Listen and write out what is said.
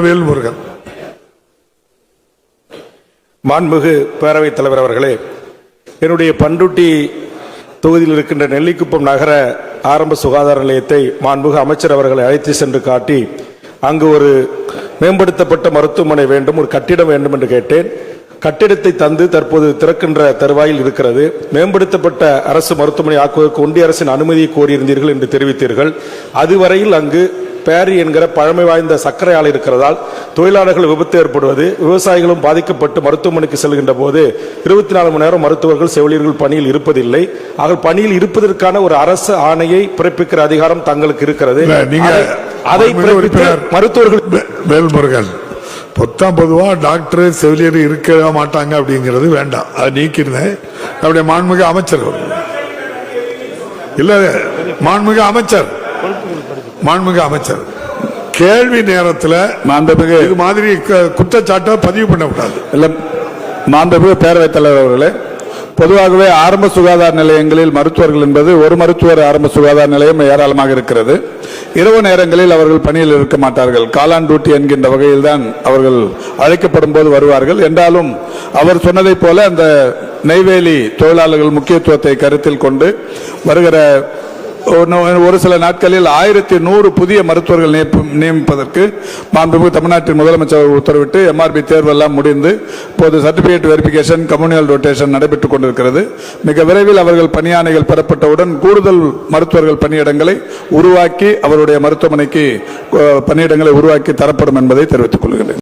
வேல்முருகன். மாண்புமிகு பேரவைத் தலைவர் அவர்களே, என்னுடைய பண்ருட்டி தொகுதியில் இருக்கின்ற நெல்லிக்குப்பம் நகர ஆரம்ப சுகாதார நிலையத்தை மாண்புமிகு அமைச்சர் அவர்களை அழைத்து சென்று காட்டி அங்கு ஒரு மேம்படுத்தப்பட்ட மருத்துவமனை வேண்டும், ஒரு கட்டிடம் வேண்டும் என்று கேட்டேன். கட்டிடத்தை தந்து தற்போது திறக்கின்ற தருவாயில் இருக்கிறது. மேம்படுத்தப்பட்ட அரசு மருத்துவமனை ஆக்குவதற்கு ஒன்றிய அரசின் அனுமதியை கோரியிருந்தீர்கள் என்று தெரிவித்தீர்கள். அதுவரையில் அங்கு பேரி என்கிற பழமை வாய்ந்த சர்க்கரை ஆலை இருக்கிறதால் தொழிலாளர்கள் விபத்து ஏற்படுவது, விவசாயிகளும் பாதிக்கப்பட்டு மருத்துவமனைக்கு செல்கின்ற போது 24 மணி நேரம் மருத்துவர்கள் செவிலியர்கள் பணியில் இருப்பதில்லை. ஆக பணியில் இருப்பதற்கான ஒரு அரசு ஆணையை பிறப்பிக்கிற அதிகாரம் தங்களுக்கு இருக்கிறது. அதை மருத்துவர்கள் வேல்முருகன் பொதுவா டாக்டர் செவிலியர் இருக்க மாட்டாங்க அப்படிங்கிறது வேண்டாம், அதை நீக்கிருந்தேன். அப்படியே மாண்புமிகு அமைச்சர் இல்ல, மாண்புமிகு அமைச்சர் கேள்வி நேரத்தில் இது மாதிரி குற்றச்சாட்டை பதிவு பண்ணக்கூடாது. இல்ல, மாண்புமிகு பேரவைத் தலைவர் அவர்களே, பொதுவாகவே ஆரம்ப சுகாதார நிலையங்களில் மருத்துவர்கள் என்பது ஒரு மருத்துவர் ஆரம்ப சுகாதார நிலையம் ஏராளமாக இருக்கிறது. இரவு நேரங்களில் அவர்கள் பணியில் இருக்க மாட்டார்கள். காலான் டியூட்டி என்கின்ற வகையில் தான் அவர்கள் அழைக்கப்படும் போது வருவார்கள். என்றாலும் அவர் சொன்னதைப் போல அந்த நெய்வேலி தொழிலாளர்கள் முக்கியத்துவத்தை கருத்தில் கொண்டு வருகிற ஒரு சில நாட்களில் 1100 புதிய மருத்துவர்கள் நியமிப்பதற்கு மாண்புமிகு தமிழ்நாட்டின் முதலமைச்சர் உத்தரவிட்டு MRB தேர்வு எல்லாம் முடிந்து இப்போது சர்டிபிகேட் வெரிபிகேஷன், கம்யூனியல் ரொட்டேஷன் நடைபெற்றுக் கொண்டிருக்கிறது. மிக விரைவில் அவர்கள் பணியாணைகள் பெறப்பட்டவுடன் கூடுதல் மருத்துவர்கள் பணியிடங்களை உருவாக்கி அவருடைய மருத்துவமனைக்கு பணியிடங்களை உருவாக்கி தரப்படும் என்பதை தெரிவித்துக் கொள்கிறேன்.